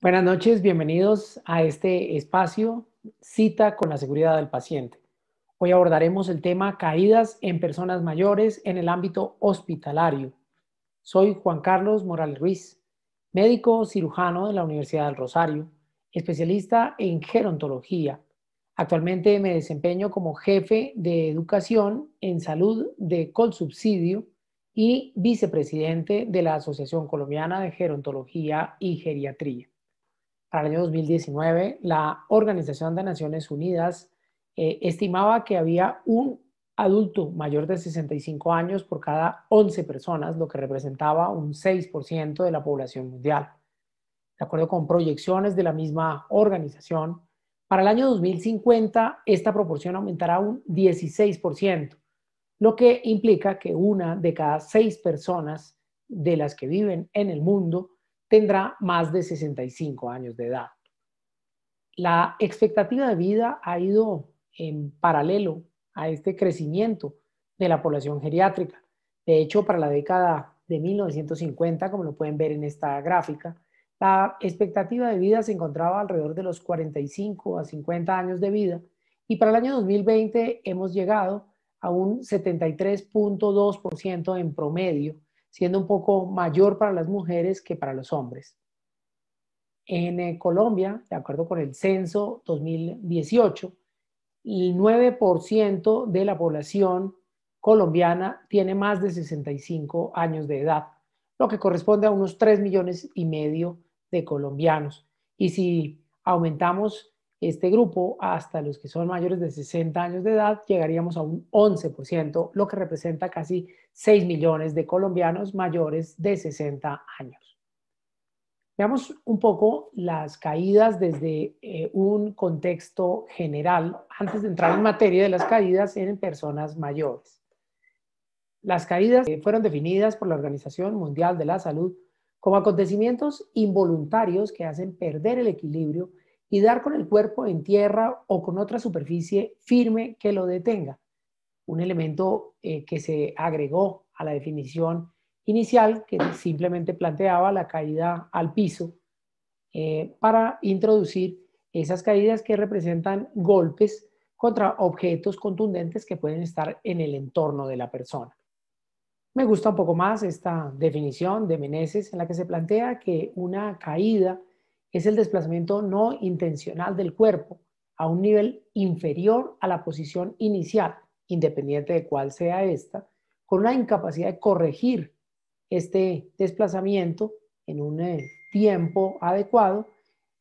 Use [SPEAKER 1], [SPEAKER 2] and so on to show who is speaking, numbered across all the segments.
[SPEAKER 1] Buenas noches, bienvenidos a este espacio, Cita con la seguridad del paciente. Hoy abordaremos el tema caídas en personas mayores en el ámbito hospitalario. Soy Juan Carlos Morales Ruiz, médico cirujano de la Universidad del Rosario, especialista en gerontología. Actualmente me desempeño como jefe de educación en salud de Colsubsidio y vicepresidente de la Asociación Colombiana de Gerontología y Geriatría. Para el año 2019, la Organización de Naciones Unidas estimaba que había un adulto mayor de 65 años por cada 11 personas, lo que representaba un 6% de la población mundial. De acuerdo con proyecciones de la misma organización, para el año 2050 esta proporción aumentará un 16%, lo que implica que una de cada 6 personas de las que viven en el mundo tendrá más de 65 años de edad. La expectativa de vida ha ido en paralelo a este crecimiento de la población geriátrica. De hecho, para la década de 1950, como lo pueden ver en esta gráfica, la expectativa de vida se encontraba alrededor de los 45 a 50 años de vida y para el año 2020 hemos llegado a un 73.2% en promedio, siendo un poco mayor para las mujeres que para los hombres. En Colombia, de acuerdo con el censo 2018, el 9% de la población colombiana tiene más de 65 años de edad, lo que corresponde a unos 3,5 millones de colombianos. Y si aumentamos este grupo hasta los que son mayores de 60 años de edad, llegaríamos a un 11%, lo que representa casi 6 millones de colombianos mayores de 60 años. Veamos un poco las caídas desde un contexto general, antes de entrar en materia de las caídas en personas mayores. Las caídas fueron definidas por la Organización Mundial de la Salud como acontecimientos involuntarios que hacen perder el equilibrio y dar con el cuerpo en tierra o con otra superficie firme que lo detenga. Un elemento que se agregó a la definición inicial, que simplemente planteaba la caída al piso, para introducir esas caídas que representan golpes contra objetos contundentes que pueden estar en el entorno de la persona. Me gusta un poco más esta definición de Meneses en la que se plantea que una caída es el desplazamiento no intencional del cuerpo a un nivel inferior a la posición inicial, independiente de cuál sea esta, con una incapacidad de corregir este desplazamiento en un tiempo adecuado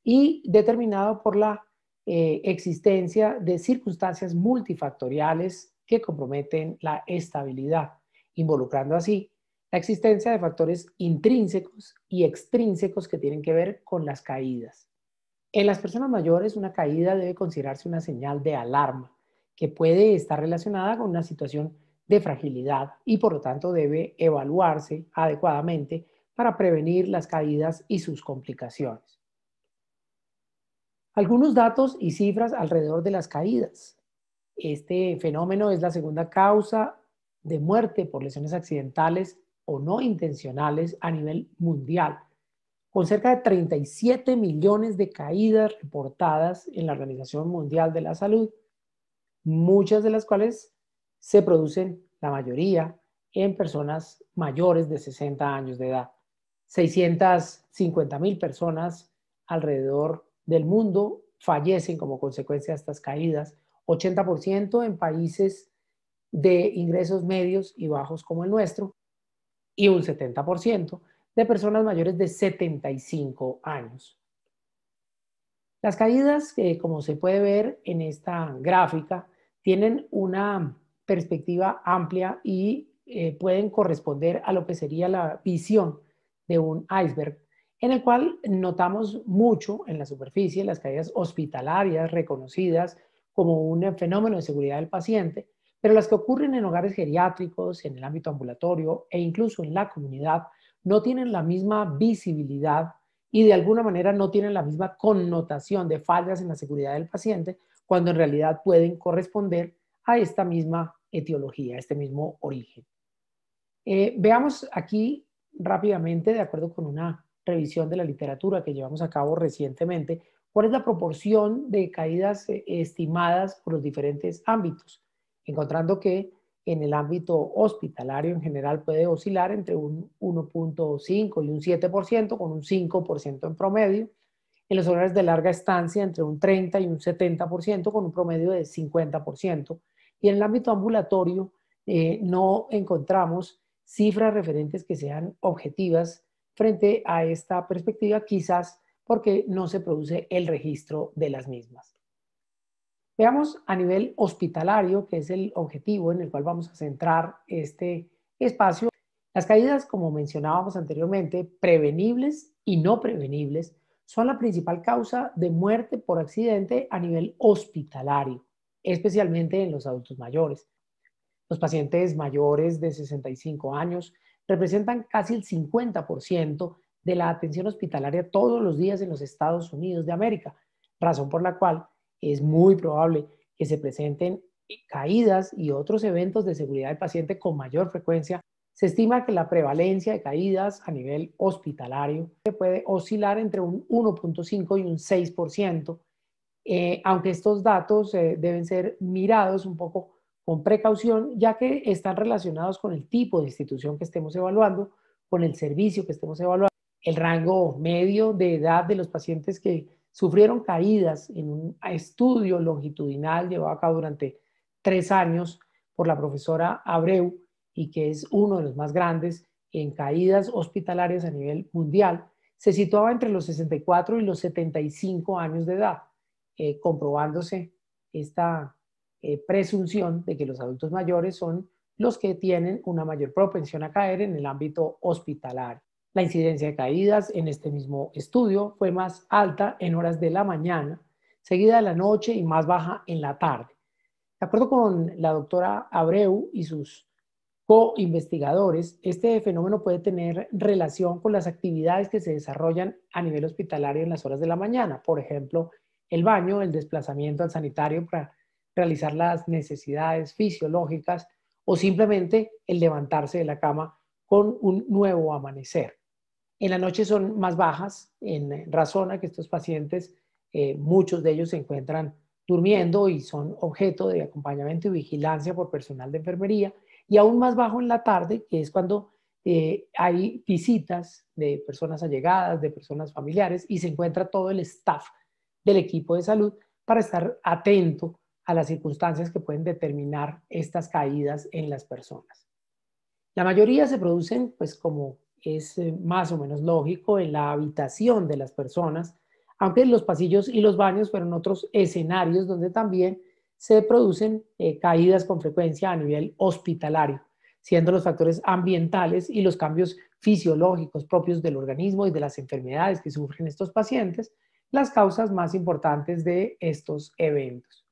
[SPEAKER 1] y determinado por la existencia de circunstancias multifactoriales que comprometen la estabilidad, involucrando así la existencia de factores intrínsecos y extrínsecos que tienen que ver con las caídas. En las personas mayores, una caída debe considerarse una señal de alarma que puede estar relacionada con una situación de fragilidad y por lo tanto debe evaluarse adecuadamente para prevenir las caídas y sus complicaciones. Algunos datos y cifras alrededor de las caídas. Este fenómeno es la segunda causa de muerte por lesiones accidentales o no intencionales a nivel mundial, con cerca de 37 millones de caídas reportadas en la Organización Mundial de la Salud, muchas de las cuales se producen, la mayoría, en personas mayores de 60 años de edad. 650,000 personas alrededor del mundo fallecen como consecuencia de estas caídas, 80% en países de ingresos medios y bajos como el nuestro, y un 70% de personas mayores de 75 años. Las caídas, como se puede ver en esta gráfica, tienen una perspectiva amplia y pueden corresponder a lo que sería la visión de un iceberg, en el cual notamos mucho en la superficie las caídas hospitalarias reconocidas como un fenómeno de seguridad del paciente, pero las que ocurren en hogares geriátricos, en el ámbito ambulatorio e incluso en la comunidad no tienen la misma visibilidad y de alguna manera no tienen la misma connotación de fallas en la seguridad del paciente, cuando en realidad pueden corresponder a esta misma etiología, a este mismo origen. Veamos aquí rápidamente, de acuerdo con una revisión de la literatura que llevamos a cabo recientemente, cuál es la proporción de caídas estimadas por los diferentes ámbitos, encontrando que en el ámbito hospitalario en general puede oscilar entre un 1.5 y un 7%, con un 5% en promedio. En los hogares de larga estancia, entre un 30 y un 70%, con un promedio de 50%. Y en el ámbito ambulatorio no encontramos cifras referentes que sean objetivas frente a esta perspectiva, quizás porque no se produce el registro de las mismas. Veamos a nivel hospitalario, que es el objetivo en el cual vamos a centrar este espacio. Las caídas, como mencionábamos anteriormente, prevenibles y no prevenibles, son la principal causa de muerte por accidente a nivel hospitalario, especialmente en los adultos mayores. Los pacientes mayores de 65 años representan casi el 50% de la atención hospitalaria todos los días en los Estados Unidos de América, razón por la cual es muy probable que se presenten caídas y otros eventos de seguridad del paciente con mayor frecuencia. Se estima que la prevalencia de caídas a nivel hospitalario puede oscilar entre un 1.5 y un 6%, aunque estos datos deben ser mirados un poco con precaución, ya que están relacionados con el tipo de institución que estemos evaluando, con el servicio que estemos evaluando, el rango medio de edad de los pacientes que sufrieron caídas en un estudio longitudinal llevado a cabo durante 3 años por la profesora Abreu y que es uno de los más grandes en caídas hospitalarias a nivel mundial, se situaba entre los 64 y los 75 años de edad, comprobándose esta presunción de que los adultos mayores son los que tienen una mayor propensión a caer en el ámbito hospitalario. La incidencia de caídas en este mismo estudio fue más alta en horas de la mañana, seguida de la noche y más baja en la tarde. De acuerdo con la doctora Abreu y sus co-investigadores, este fenómeno puede tener relación con las actividades que se desarrollan a nivel hospitalario en las horas de la mañana. Por ejemplo, el baño, el desplazamiento al sanitario para realizar las necesidades fisiológicas o simplemente el levantarse de la cama con un nuevo amanecer. En la noche son más bajas en razón a que estos pacientes, muchos de ellos se encuentran durmiendo y son objeto de acompañamiento y vigilancia por personal de enfermería, y aún más bajo en la tarde, que es cuando hay visitas de personas allegadas, de personas familiares, y se encuentra todo el staff del equipo de salud para estar atento a las circunstancias que pueden determinar estas caídas en las personas. La mayoría se producen, pues como es más o menos lógico, en la habitación de las personas, aunque los pasillos y los baños fueron otros escenarios donde también se producen caídas con frecuencia a nivel hospitalario, siendo los factores ambientales y los cambios fisiológicos propios del organismo y de las enfermedades que sufren estos pacientes las causas más importantes de estos eventos.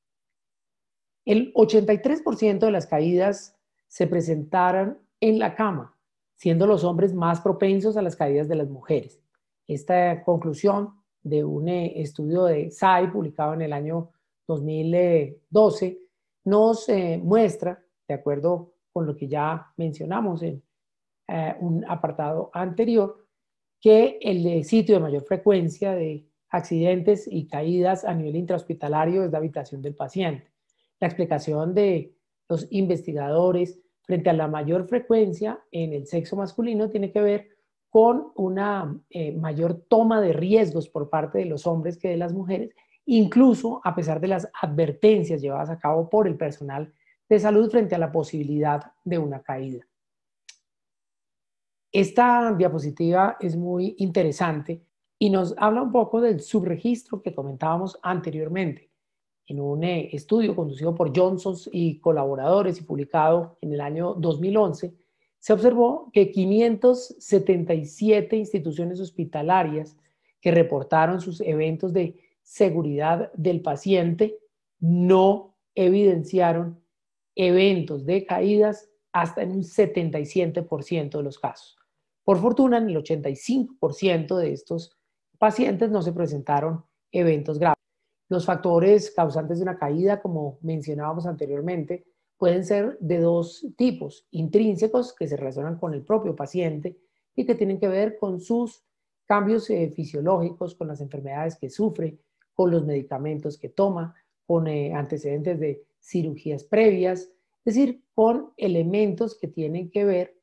[SPEAKER 1] El 83% de las caídas se presentaron en la cama, siendo los hombres más propensos a las caídas de las mujeres. Esta conclusión de un estudio de SAI publicado en el año 2012 nos muestra, de acuerdo con lo que ya mencionamos en un apartado anterior, que el sitio de mayor frecuencia de accidentes y caídas a nivel intrahospitalario es la habitación del paciente. La explicación de los investigadores frente a la mayor frecuencia en el sexo masculino tiene que ver con una mayor toma de riesgos por parte de los hombres que de las mujeres, incluso a pesar de las advertencias llevadas a cabo por el personal de salud frente a la posibilidad de una caída. Esta diapositiva es muy interesante y nos habla un poco del subregistro que comentábamos anteriormente. En un estudio conducido por Johnson y colaboradores y publicado en el año 2011, se observó que 577 instituciones hospitalarias que reportaron sus eventos de seguridad del paciente no evidenciaron eventos de caídas hasta en un 77% de los casos. Por fortuna, en el 85% de estos pacientes no se presentaron eventos graves. Los factores causantes de una caída, como mencionábamos anteriormente, pueden ser de dos tipos: intrínsecos, que se relacionan con el propio paciente y que tienen que ver con sus cambios fisiológicos, con las enfermedades que sufre, con los medicamentos que toma, con antecedentes de cirugías previas, es decir, con elementos que tienen que ver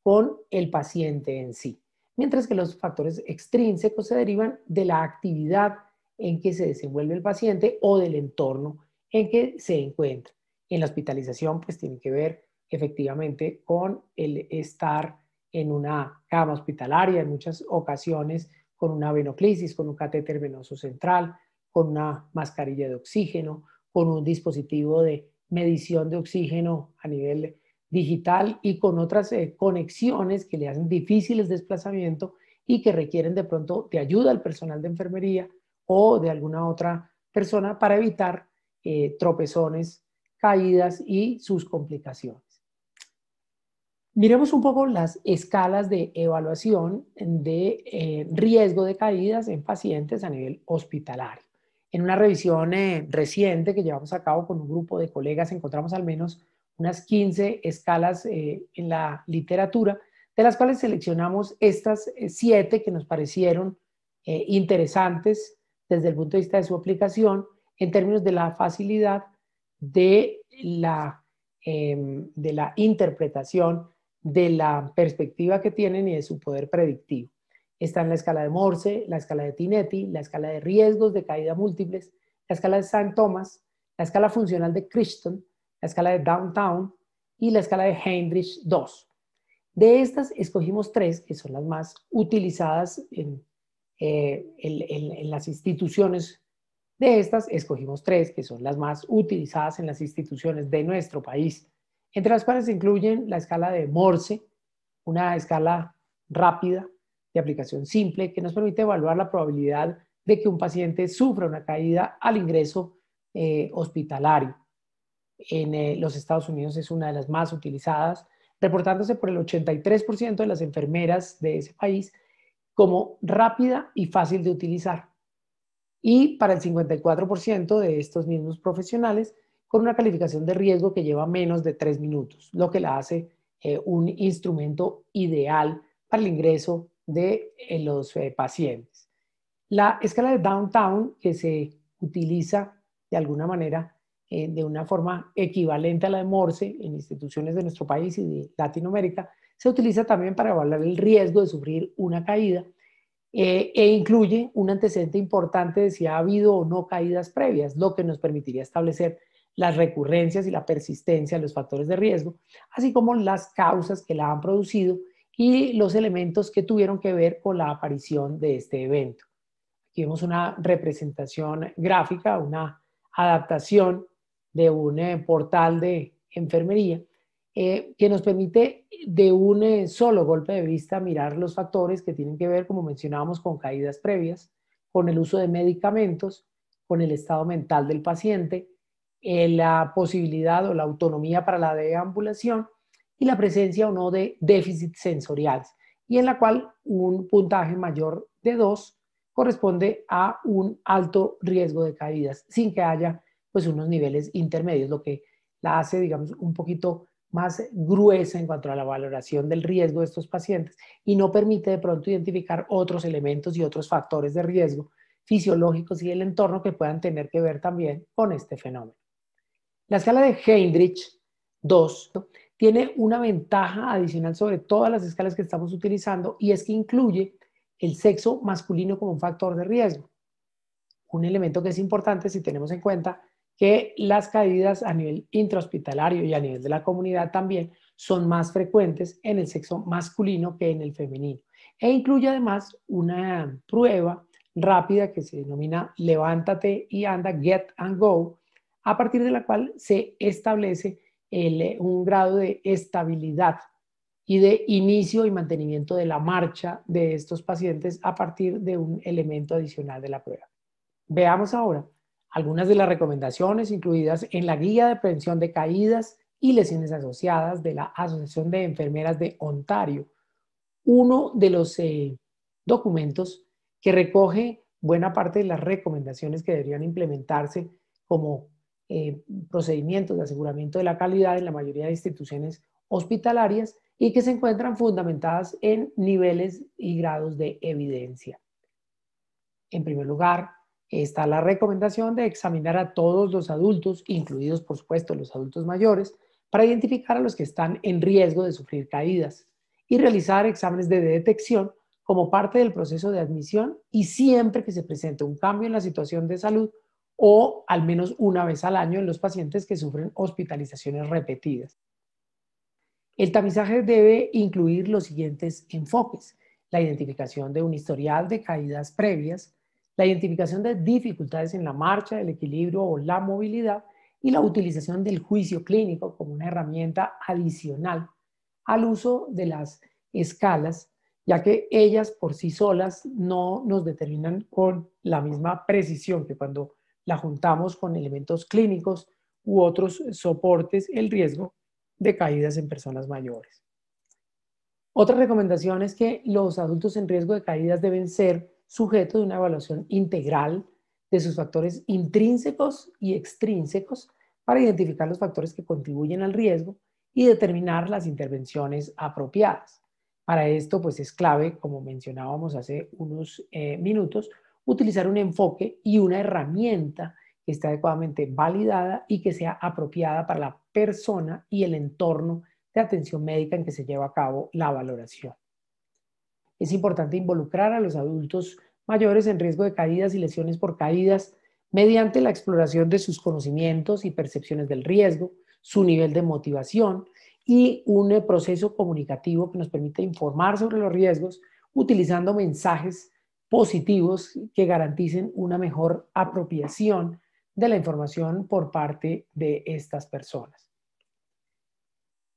[SPEAKER 1] con el paciente en sí. Mientras que los factores extrínsecos se derivan de la actividad en que se desenvuelve el paciente o del entorno en que se encuentra. En la hospitalización, pues tiene que ver efectivamente con el estar en una cama hospitalaria, en muchas ocasiones con una venoclisis, con un catéter venoso central, con una mascarilla de oxígeno, con un dispositivo de medición de oxígeno a nivel digital y con otras conexiones que le hacen difíciles desplazamiento y que requieren de pronto de ayuda al personal de enfermería o de alguna otra persona para evitar tropezones, caídas y sus complicaciones. Miremos un poco las escalas de evaluación de riesgo de caídas en pacientes a nivel hospitalario. En una revisión reciente que llevamos a cabo con un grupo de colegas encontramos al menos unas 15 escalas en la literatura, de las cuales seleccionamos estas 7 que nos parecieron interesantes desde el punto de vista de su aplicación en términos de la facilidad de la interpretación de la perspectiva que tienen y de su poder predictivo. Está en la escala de Morse, la escala de Tinetti, la escala de riesgos de caída múltiples, la escala de St. Thomas, la escala funcional de Crichton, la escala de Downtown y la escala de Heinrich II. De estas escogimos 3 que son las más utilizadas en las instituciones. De estas escogimos 3 que son las más utilizadas en las instituciones de nuestro país, entre las cuales se incluyen la escala de Morse, una escala rápida de aplicación simple que nos permite evaluar la probabilidad de que un paciente sufra una caída al ingreso hospitalario. En los Estados Unidos es una de las más utilizadas, reportándose por el 83% de las enfermeras de ese país como rápida y fácil de utilizar. Y para el 54% de estos mismos profesionales, con una calificación de riesgo que lleva menos de 3 minutos, lo que la hace un instrumento ideal para el ingreso de los pacientes. La escala de Downtown, que se utiliza de alguna manera de una forma equivalente a la de Morse en instituciones de nuestro país y de Latinoamérica, se utiliza también para evaluar el riesgo de sufrir una caída e incluye un antecedente importante de si ha habido o no caídas previas, lo que nos permitiría establecer las recurrencias y la persistencia de los factores de riesgo, así como las causas que la han producido y los elementos que tuvieron que ver con la aparición de este evento. Aquí vemos una representación gráfica, una adaptación de un portal de enfermería que nos permite de un solo golpe de vista mirar los factores que tienen que ver, como mencionábamos, con caídas previas, con el uso de medicamentos, con el estado mental del paciente, la posibilidad o la autonomía para la deambulación y la presencia o no de déficits sensoriales, y en la cual un puntaje mayor de 2 corresponde a un alto riesgo de caídas, sin que haya pues unos niveles intermedios, lo que la hace, digamos, un poquito más gruesa en cuanto a la valoración del riesgo de estos pacientes y no permite de pronto identificar otros elementos y otros factores de riesgo fisiológicos y del entorno que puedan tener que ver también con este fenómeno. La escala de Heinrich II tiene una ventaja adicional sobre todas las escalas que estamos utilizando y es que incluye el sexo masculino como un factor de riesgo. Un elemento que es importante si tenemos en cuenta que las caídas a nivel intrahospitalario y a nivel de la comunidad también son más frecuentes en el sexo masculino que en el femenino. E incluye además una prueba rápida que se denomina Levántate y anda, Get and Go, a partir de la cual se establece un grado de estabilidad y de inicio y mantenimiento de la marcha de estos pacientes a partir de un elemento adicional de la prueba. Veamos ahora algunas de las recomendaciones incluidas en la Guía de Prevención de Caídas y Lesiones Asociadas de la Asociación de Enfermeras de Ontario, uno de los documentos que recoge buena parte de las recomendaciones que deberían implementarse como procedimientos de aseguramiento de la calidad en la mayoría de instituciones hospitalarias y que se encuentran fundamentadas en niveles y grados de evidencia. En primer lugar, está la recomendación de examinar a todos los adultos, incluidos por supuesto los adultos mayores, para identificar a los que están en riesgo de sufrir caídas y realizar exámenes de detección como parte del proceso de admisión y siempre que se presente un cambio en la situación de salud o al menos una vez al año en los pacientes que sufren hospitalizaciones repetidas. El tamizaje debe incluir los siguientes enfoques: la identificación de un historial de caídas previas, la identificación de dificultades en la marcha, el equilibrio o la movilidad y la utilización del juicio clínico como una herramienta adicional al uso de las escalas, ya que ellas por sí solas no nos determinan con la misma precisión que cuando la juntamos con elementos clínicos u otros soportes el riesgo de caídas en personas mayores. Otra recomendación es que los adultos en riesgo de caídas deben ser sujetos de una evaluación integral de sus factores intrínsecos y extrínsecos para identificar los factores que contribuyen al riesgo y determinar las intervenciones apropiadas. Para esto, pues es clave, como mencionábamos hace unos minutos, utilizar un enfoque y una herramienta que esté adecuadamente validada y que sea apropiada para la persona y el entorno de atención médica en que se lleva a cabo la valoración. Es importante involucrar a los adultos mayores en riesgo de caídas y lesiones por caídas mediante la exploración de sus conocimientos y percepciones del riesgo, su nivel de motivación y un proceso comunicativo que nos permite informar sobre los riesgos utilizando mensajes positivos que garanticen una mejor apropiación de la información por parte de estas personas.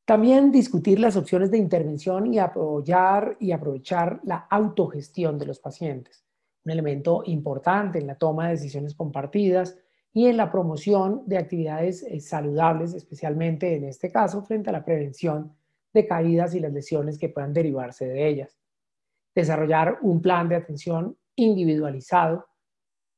[SPEAKER 1] También discutir las opciones de intervención y apoyar y aprovechar la autogestión de los pacientes, un elemento importante en la toma de decisiones compartidas y en la promoción de actividades saludables, especialmente en este caso frente a la prevención de caídas y las lesiones que puedan derivarse de ellas. Desarrollar un plan de atención individualizado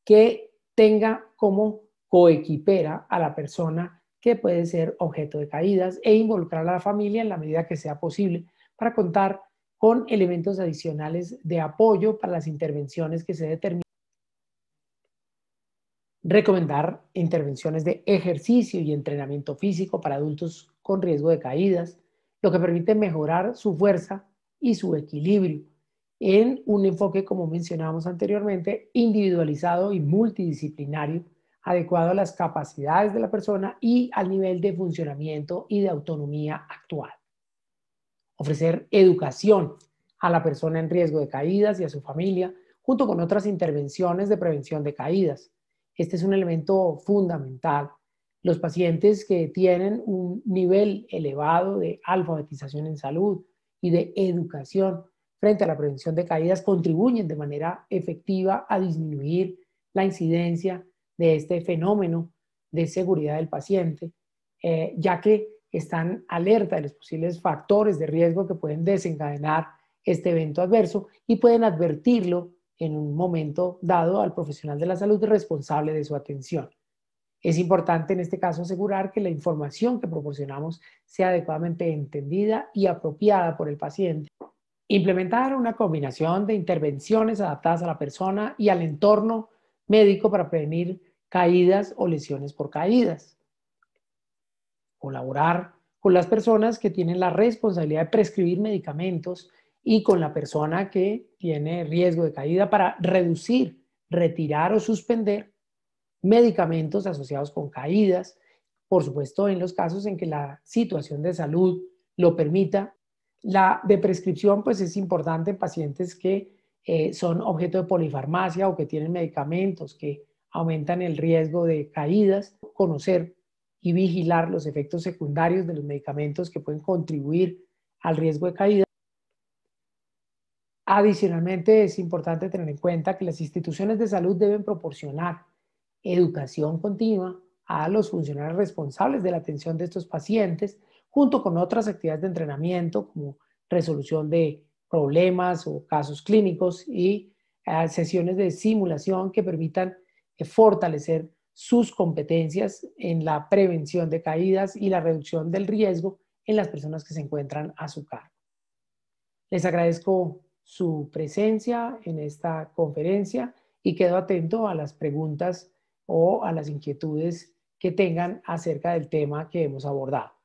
[SPEAKER 1] que tenga como coequipera a la persona que puede ser objeto de caídas e involucrar a la familia en la medida que sea posible para contar con elementos adicionales de apoyo para las intervenciones que se determinen. Recomendar intervenciones de ejercicio y entrenamiento físico para adultos con riesgo de caídas, lo que permite mejorar su fuerza y su equilibrio en un enfoque, como mencionábamos anteriormente, individualizado y multidisciplinario, adecuado a las capacidades de la persona y al nivel de funcionamiento y de autonomía actual. Ofrecer educación a la persona en riesgo de caídas y a su familia, junto con otras intervenciones de prevención de caídas. Este es un elemento fundamental. Los pacientes que tienen un nivel elevado de alfabetización en salud y de educación frente a la prevención de caídas contribuyen de manera efectiva a disminuir la incidencia de este fenómeno de seguridad del paciente, ya que están alerta de los posibles factores de riesgo que pueden desencadenar este evento adverso y pueden advertirlo en un momento dado al profesional de la salud responsable de su atención. Es importante en este caso asegurar que la información que proporcionamos sea adecuadamente entendida y apropiada por el paciente. Implementar una combinación de intervenciones adaptadas a la persona y al entorno médico para prevenir caídas o lesiones por caídas. Colaborar con las personas que tienen la responsabilidad de prescribir medicamentos y con la persona que tiene riesgo de caída para reducir, retirar o suspender medicamentos asociados con caídas, por supuesto en los casos en que la situación de salud lo permita. La de prescripción pues es importante en pacientes que son objeto de polifarmacia o que tienen medicamentos que aumentan el riesgo de caídas. Conocer y vigilar los efectos secundarios de los medicamentos que pueden contribuir al riesgo de caída. Adicionalmente, es importante tener en cuenta que las instituciones de salud deben proporcionar educación continua a los funcionarios responsables de la atención de estos pacientes, junto con otras actividades de entrenamiento como resolución de problemas o casos clínicos y sesiones de simulación que permitan fortalecer sus competencias en la prevención de caídas y la reducción del riesgo en las personas que se encuentran a su cargo. Les agradezco su presencia en esta conferencia y quedo atento a las preguntas o a las inquietudes que tengan acerca del tema que hemos abordado.